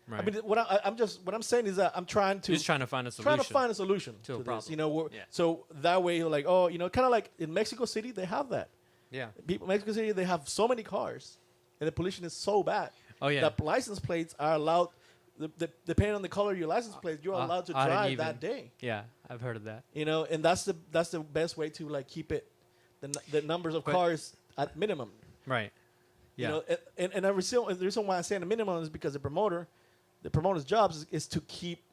Right. I mean, what I'm saying is that I'm trying to. Just trying to find a solution. Trying to find a solution to a this. problem. Yeah. So that way, like, kind of like in Mexico City, they have that. Yeah. Mexico City, they have so many cars, and the pollution is so bad. Oh, yeah. That license plates are allowed. Depending on the color of your license plate, you're allowed to odd and drive even. that day. Yeah, I've heard of that. And that's the best way to like keep it the numbers of But- cars at minimum. Right. Yeah. And the reason why I'm saying the minimum is because the promoter's job is to keep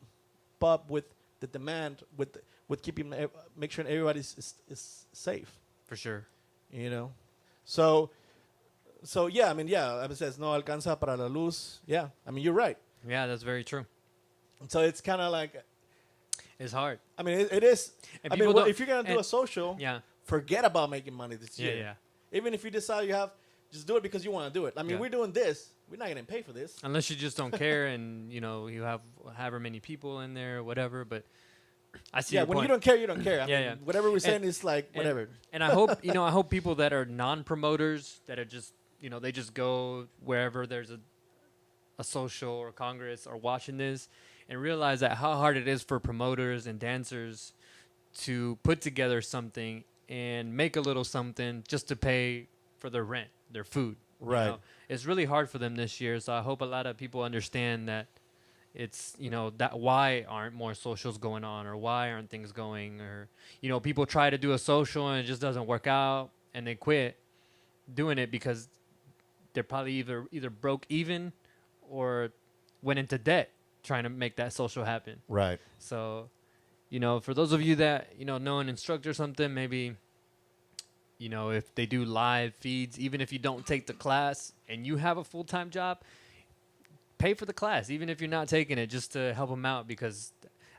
up with the demand with keeping make sure everybody is safe. For sure. You know, so yeah. I mean, yeah. It says no alcanza para la luz. Yeah. I mean, you're right. Yeah, that's very true. So it's kind of like, It's hard. I mean, it is. And I mean, people well, don't- if you're gonna do and- a social, Yeah. forget about making money this Yeah, year. yeah. Even if you decide you have, just do it because you want to do it. I mean, Yeah. we're doing this. We're not gonna pay for this. Unless you just don't care and, you have however many people in there or whatever. But I see Yeah, your when point. you don't care, you don't care. I Yeah, mean, yeah. whatever we're saying And- is like And- whatever. And I hope, I hope people that are non-promoters that are just, they just go wherever there's a social or congress or watching this and realize that how hard it is for promoters and dancers to put together something and make a little something just to pay for their rent, their food. Right. It's really hard for them this year. So I hope a lot of people understand that it's, that why aren't more socials going on or why aren't things going or, people try to do a social and it just doesn't work out and they quit doing it because they're probably either broke even or went into debt trying to make that social happen. Right. So, for those of you that, know an instructor or something, maybe, if they do live feeds, even if you don't take the class and you have a full-time job, pay for the class, even if you're not taking it, just to help them out because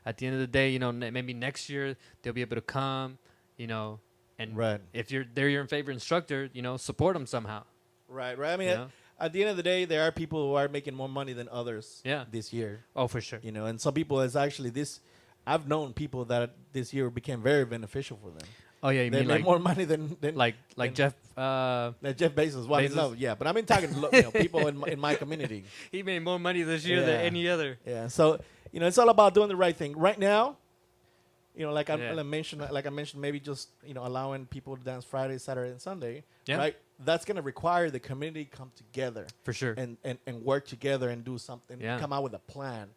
at the end of the day, maybe next year they'll be able to come, and Right. if they're your favorite instructor, support them somehow. Right. Right. I mean, Yeah. at the end of the day, there are people who are making more money than others. Yeah. This year. Oh, for sure. And some people is actually this. I've known people that this year became very beneficial for them. Oh yeah, you They mean made like more money than like than- Jeff? like Jeff Bezos. Well, Bezos? no, yeah, but I've been talking people in my community. He made more money this year than Yeah. any other. Yeah, so it's all about doing the right thing. Right now, like Yeah. I mentioned, maybe just allowing people to dance Friday, Saturday, and Sunday. Yeah. Right. That's gonna require the community come together For sure. and work together and do something. Yeah. Come out with a plan.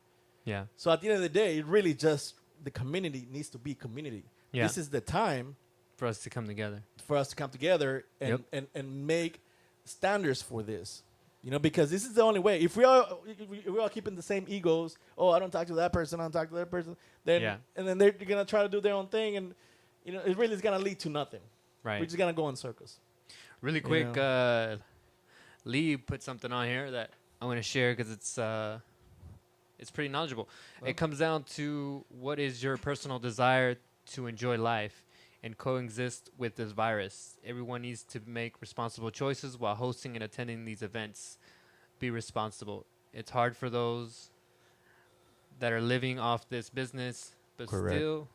Yeah. So at the end of the day, it really just the community needs to be community. Yeah. This is the time For us to come together. for us to come together and, Yep. and make standards for this. Because this is the only way. If we all keeping the same egos, I don't talk to that person, I don't talk to that person, then Yeah. and then they're gonna try to do their own thing, and it really is gonna lead to nothing. Right. We're just gonna go in circles. Really quick, Lee put something on here that I want to share because it's pretty knowledgeable. Well. It comes down to what is your personal desire to enjoy life and coexist with this virus. Everyone needs to make responsible choices while hosting and attending these events. Be responsible. It's hard for those that are living off this business, but Correct. still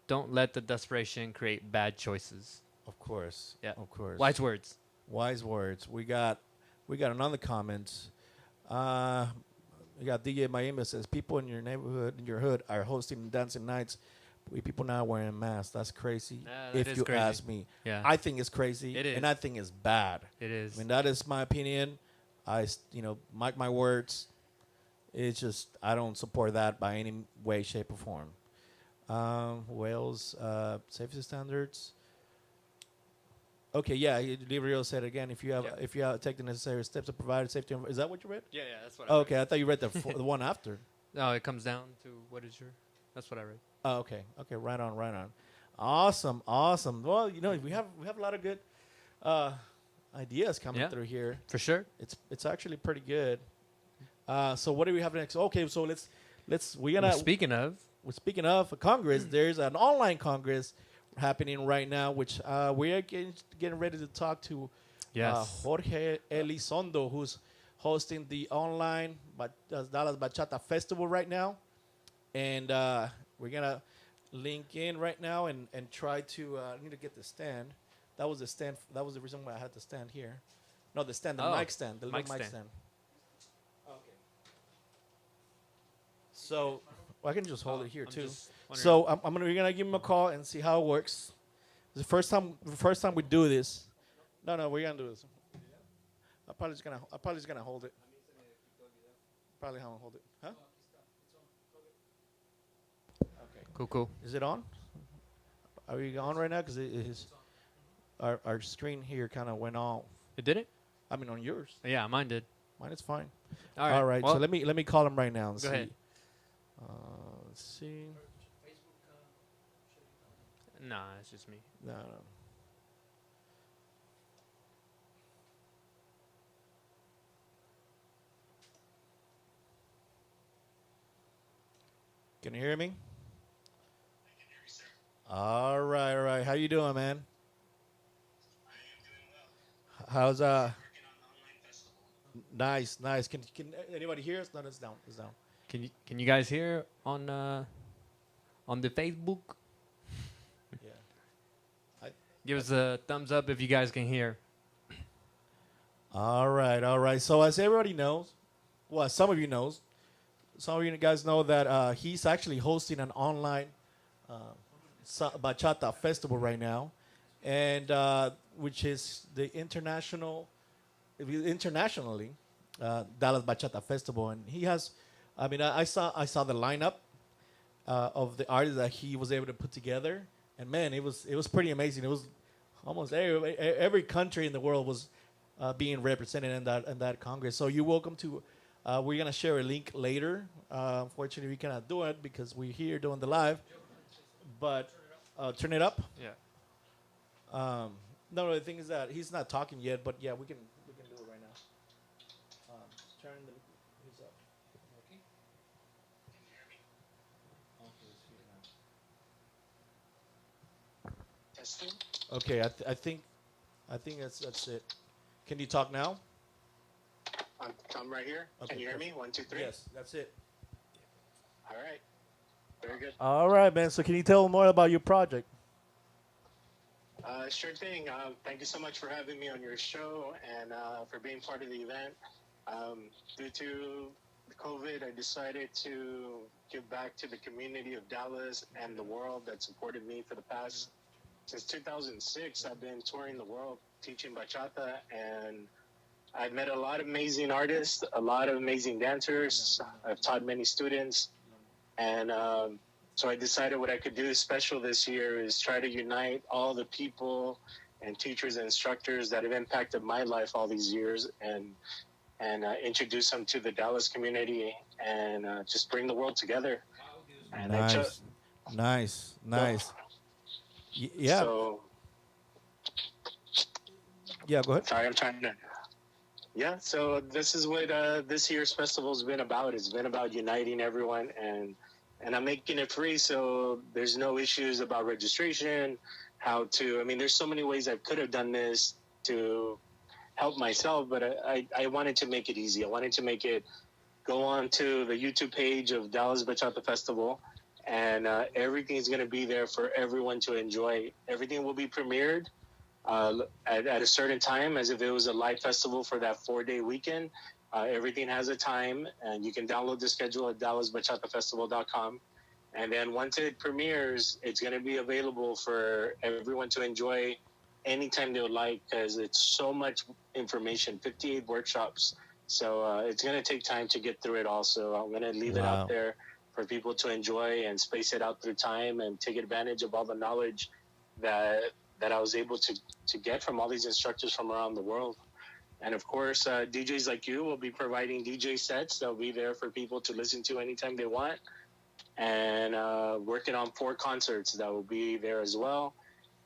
don't let the desperation create bad choices. Of course. Yeah. Of course. Wise words. Wise words. We got another comment. We got DJ Miami that says people in your neighborhood, in your hood, are hosting dancing nights. With people not wearing masks. That's crazy. That If is you crazy. ask me, Yeah. I think it's crazy. It is. and I think it's bad. It is. I mean, that is my opinion. Mark my words. It's just I don't support that by any way, shape, or form. Wales safety standards. Okay, yeah. Livrio said again. If you take the necessary steps to provide safety, is that what you read? Yeah, that's what Oh, okay, I thought you read the the one after. No, it comes down to what is your. That's what I read. Oh, okay, right on. Awesome. Well, we have a lot of good ideas coming Yeah. through here. For sure. It's actually pretty good. So what do we have next? Okay, so we're gonna Speaking of, speaking of a Congress, there's an online Congress happening right now, which we are getting ready to talk to yes. Jorge Elizondo, who's hosting the online Dallas Bachata Festival right now, and we're gonna link in right now and try to. I need to get the stand. That was the stand. That was the reason why I had the stand here. No, the stand, the Oh, mic stand, the little mic mic stand. stand. Okay. So I can just hold it here I'm too. just wondering. So we're gonna give him a call and see how it works. It's the first time we do this. No, we're gonna do this. I'm probably just gonna hold it. Probably how I hold it, huh? Okay. Cool. Is it on? Are we on right now? Because our screen here kind of went off. It did it? I mean, on yours. Yeah, mine did. Mine is fine. All right. So Well, let me call him right now and Go see. ahead. Let's see. Nah, it's just me. No. Can you hear me? All right, all right. How you doing, man? How's Nice, nice. Can anybody hear us? No, it's down. It's down. Can you guys hear on the Facebook? Yeah. I, Give us a thumbs up if you guys can hear. all right, all right. So as everybody knows, well, some of you guys know that he's actually hosting an online bachata festival right now, and which is the internationally Dallas Bachata Festival, and he has. I mean, I saw the lineup of the artists that he was able to put together, and man, it was pretty amazing. It was almost every country in the world was being represented in that congress. So you're welcome to. We're gonna share a link later. Unfortunately, we cannot do it because we're here doing the live. But turn it up. Yeah. No, the thing is that he's not talking yet. But yeah, we can do it right now. Turn the his up. Okay. Can you hear me? Okay, it's here now. Testing. Okay, I think that's it. Can you talk now? I'm right here. Okay, Can you hear me? 1, 2, 3. Yes, that's it. All right. Very good. All right, man. So can you tell more about your project? Sure thing. Thank you so much for having me on your show and for being part of the event. Due to COVID, I decided to give back to the community of Dallas and the world that supported me for the past. Since 2006, I've been touring the world teaching bachata, and I've met a lot of amazing artists, a lot of amazing dancers. I've taught many students, and so I decided what I could do special this year is try to unite all the people and teachers and instructors that have impacted my life all these years, and introduce them to the Dallas community, and just bring the world together. And Nice. Yeah. So, Yeah. Go ahead. sorry, I'm trying to. Yeah, so this is what this year's festival's been about. It's been about uniting everyone, and I'm making it free, so there's no issues about registration. I mean, there's so many ways I could have done this to help myself, but I wanted to make it easy. I wanted to make it go on to the YouTube page of Dallas Bachata Festival, and everything's going to be there for everyone to enjoy. Everything will be premiered at a certain time, as if it was a live festival for that 4-day weekend. Everything has a time, and you can download the schedule at dallasbachatafestival.com. And then once it premieres, it's going to be available for everyone to enjoy anytime they would like, because it's so much information, 58 workshops. So it's going to take time to get through it all. So I'm going to leave it out there for people to enjoy and space it out through time and take advantage of all the knowledge that I was able to get from all these instructors from around the world. And of course, DJs like you will be providing DJ sets. They'll be there for people to listen to anytime they want. And working on 4 concerts that will be there as well.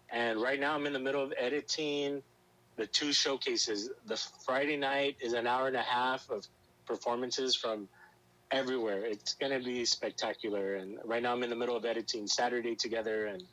And right now I'm in the middle of editing the 2 showcases. The Friday night is an hour and a half of performances from everywhere. It's going to be spectacular. And right now I'm in the middle of editing Saturday together, and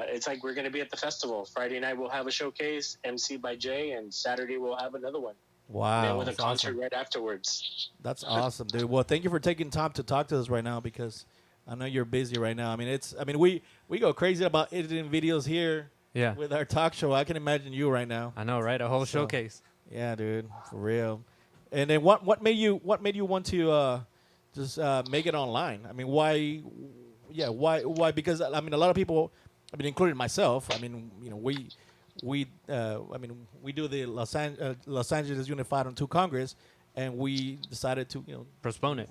it's like we're going to be at the festival. Friday night we'll have a showcase, MC by Jay, and Saturday we'll have another one. Wow. And then with a concert right afterwards. That's awesome, dude. Well, thank you for taking time to talk to us right now, because I know you're busy right now. I mean, we go crazy about editing videos here with our talk show. I can imagine you right now. I know, right? A whole showcase. Yeah, dude, for real. And then what made you want to just make it online? I mean, why? Yeah, why? Because I mean, a lot of people, I mean, including myself. I mean, you know, we do the Los Angeles Unified on 2 Congress, and we decided to Postpone it.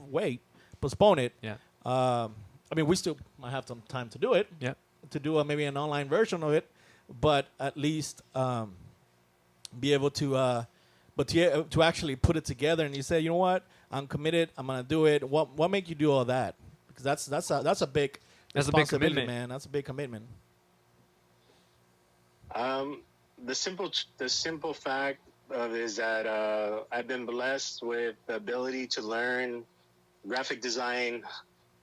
Postpone it. Yeah. I mean, we still might have some time to do it. Yeah. To do maybe an online version of it, but at least be able to, to actually put it together. And you say, you know what, I'm committed. I'm gonna do it. What make you do all that? Because that's a big commitment, man. That's a big commitment. The simple fact of is that I've been blessed with the ability to learn graphic design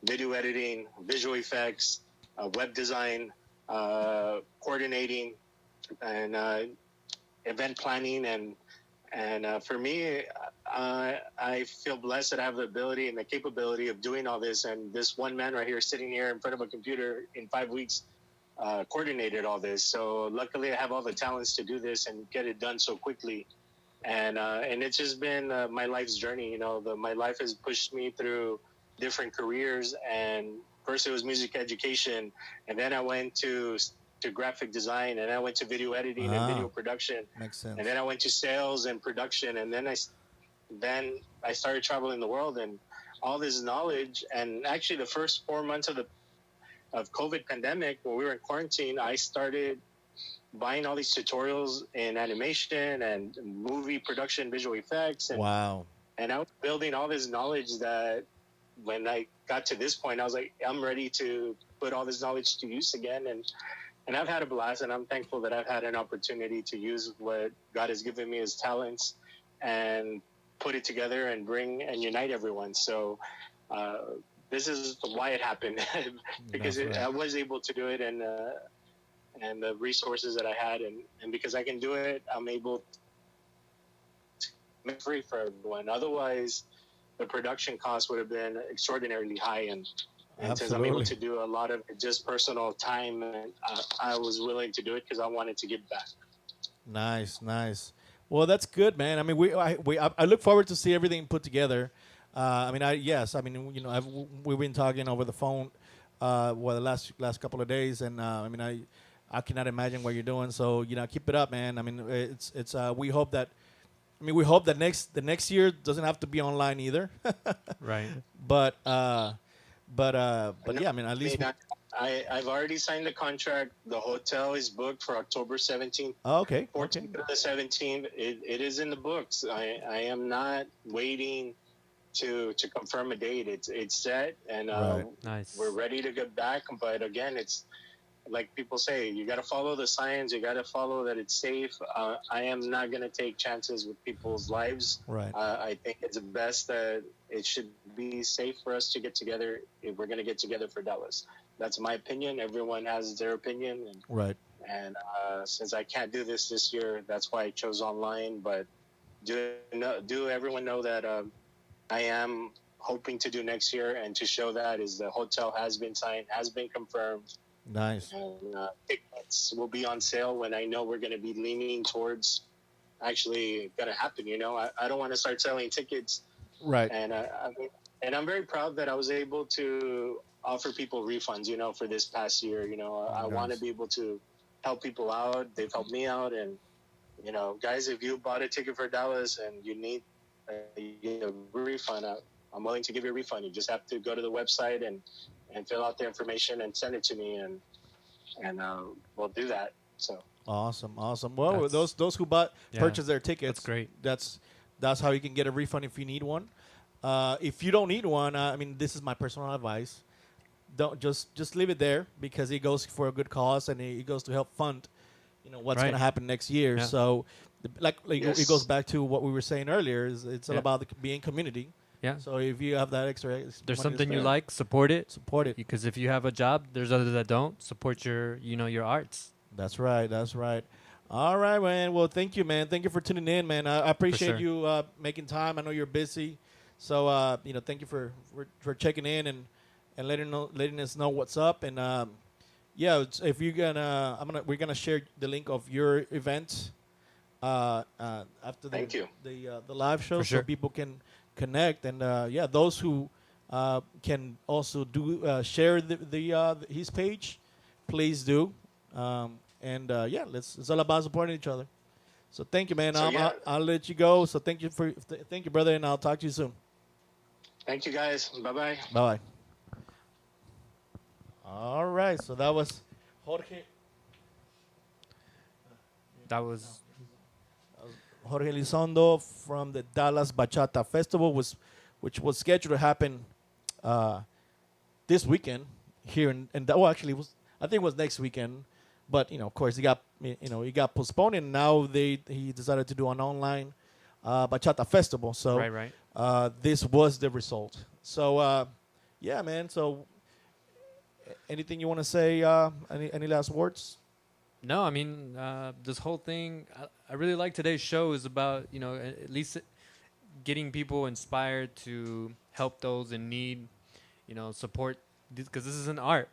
video editing, visual effects, web design, coordinating, and event planning. And for me, I feel blessed that I have the ability and the capability of doing all this. And this one man right here sitting here in front of a computer in 5 weeks coordinated all this. So luckily I have all the talents to do this and get it done so quickly. And it's just been my life's journey. My life has pushed me through different careers. And first it was music education, and then I went to graphic design, and I went to video editing and video production. Makes sense. And then I went to sales and production, and then I started traveling the world, and all this knowledge. And actually, the first 4 months of COVID pandemic, when we were in quarantine, I started buying all these tutorials in animation and movie production, visual effects. And, Wow. And I was building all this knowledge that when I got to this point, I was like, I'm ready to put all this knowledge to use again. And I've had a blast, and I'm thankful that I've had an opportunity to use what God has given me as talents and put it together and bring and unite everyone. So this is why it happened, because I was able to do it, and the resources that I had, and because I can do it, I'm able to make it free for everyone. Otherwise, the production cost would have been extraordinarily high, and since I'm able to do a lot of just personal time, and I was willing to do it because I wanted to give back. Nice. Well, that's good, man. I mean, I look forward to see everything put together. We've been talking over the phone, the last couple of days, and I cannot imagine what you're doing. So keep it up, man. I mean, it's we hope that the next year doesn't have to be online either. Right. But yeah, I mean, at least I've already signed the contract. The hotel is booked for October 17th. Oh, okay. 14th to the 17th. It is in the books. I am not waiting to confirm a date. It's set, and Nice. We're ready to get back. But again, it's like people say, you got to follow the science. You got to follow that it's safe. I am not going to take chances with people's lives. Right. I think it's best that it should be safe for us to get together if we're going to get together for Dallas. That's my opinion. Everyone has their opinion. Right. And since I can't do this year, that's why I chose online. But do everyone know that I am hoping to do next year, and to show that is the hotel has been signed, has been confirmed. Nice. And tickets will be on sale when I know we're going to be leaning towards actually going to happen. I don't want to start selling tickets. Right. And I'm very proud that I was able to offer people refunds, for this past year. I want to be able to help people out. They've helped me out. And, guys, if you bought a ticket for Dallas and you need a refund, I'm willing to give you a refund. You just have to go to the website and fill out the information and send it to me, and we'll do that. So awesome. Well, those who purchased their tickets, That's great. That's how you can get a refund if you need one. If you don't need one, this is my personal advice. Don't just leave it there, because it goes for a good cause, and it goes to help fund, what's going to happen next year. Yeah. So, Yes. it goes back to what we were saying earlier. It's all about being community. Yeah. So if you have that extra, There's money something to you spare, like, support it. support it. Because if you have a job, there's others that don't. Support your arts. That's right. All right, man. Well, thank you, man. Thank you for tuning in, man. I appreciate sure. you making time. I know you're busy, so thank you for checking in and letting us know what's up. And if you're we're gonna share the link of your event after Thank you. the live show, For so sure. people can connect. And those who can also do share his page, please do. It's all about supporting each other. So thank you, man. So, I'll let you go. So thank you, brother, and I'll talk to you soon. Thank you, guys. Bye-bye. Bye. All right. So that was Jorge Elizondo from the Dallas Bachata Festival, which was scheduled to happen this weekend here in actually I think it was next weekend, but of course it got postponed, and now he decided to do an online Bachata Festival. So Right. this was the result. So yeah, man. So, anything you want to say? Any last words? No, I mean, this whole thing, I really like today's show is about, at least getting people inspired to help those in need, support, because this is an art.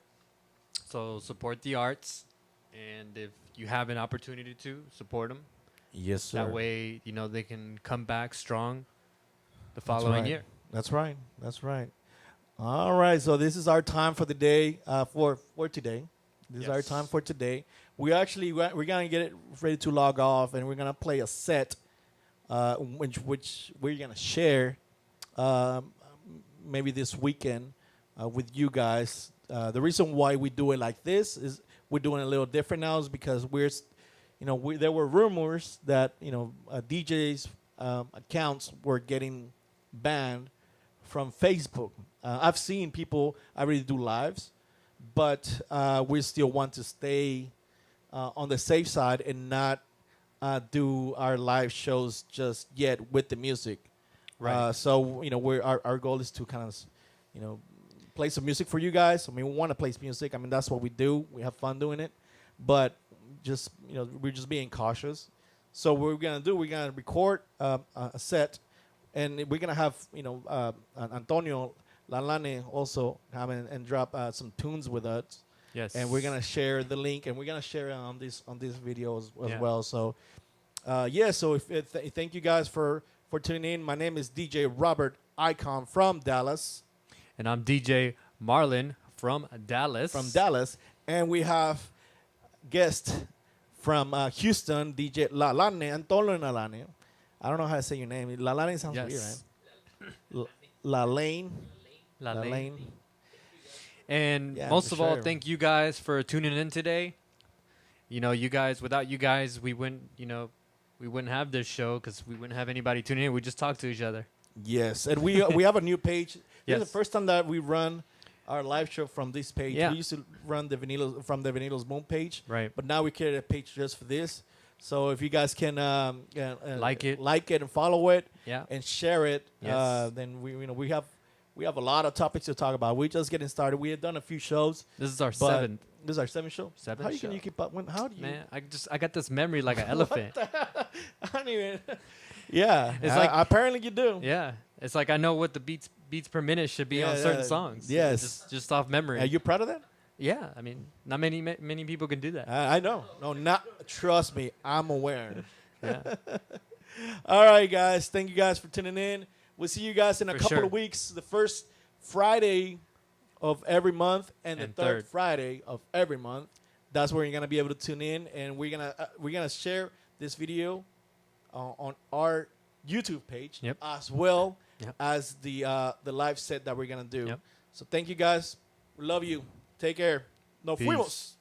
So support the arts. And if you have an opportunity to support them, Yes, sir. that way, they can come back strong the That's following right. year. That's right. That's right. All right. So this is our time for the day. For today, this is our Yes. time for today. We're gonna get it ready to log off, and we're gonna play a set, which we're gonna share, um, maybe this weekend, with you guys. The reason why we do it like this is we're doing it a little different now is because there were rumors that DJs accounts were getting banned from Facebook. I've seen people already do lives, but we still want to stay on the safe side and not do our live shows just yet with the music. Right. So our goal is to kind of play some music for you guys. I mean, we want to play music. I mean, that's what we do. We have fun doing it, but just we're just being cautious. So what we're gonna record a set, and we're gonna have Antonio Lalane also come and drop some tunes with us, Yes. and we're gonna share the link, and we're gonna share it on this video as Yeah. well. So so thank you guys for tuning in. My name is DJ Robert Icon from Dallas. And I'm DJ Marlon from Dallas. And we have guest from Houston, DJ Lalane, Antonio Lalane. I don't know how to say your name. Lalane sounds Yes. weird, right? Lalane. Lalane. And Yeah, most for of all, sure. thank you guys for tuning in today. Without you guys, we wouldn't have this show because we wouldn't have anybody tuning in. We just talk to each other. Yes, and we have a new page. This is Yes. the first time that we run our live show from this page. Yeah. We used to run the Vinilos Moon page, Right. but now we created a page just for this. So if you guys can Like it. and follow it, Yeah. and share it, Yes. then we have a lot of topics to talk about. We're just getting started. We had done a few shows. This is our But seventh. This is our seventh show. Seventh How can show. you keep up? How do you? Man, I got this memory like an elephant. I don't even. Yeah, It's like- apparently you do. Yeah. It's like I know what the beats per minute should be Yeah, on certain yeah. songs. Yes. Just off memory. Are you proud of that? Yeah. I mean, not many people can do that. I know. No, not trust me. I'm aware. Yeah. All right, guys. Thank you guys for tuning in. We'll see you guys in a For couple sure. of weeks. The first Friday of every month and the And third third. Friday of every month. That's where you're gonna be able to tune in, and we're gonna share this video on our YouTube page Yep. as well Yep. as the live set that we're gonna do. Yep. So thank you guys. We love you. Take care. Nos Peace. fuimos.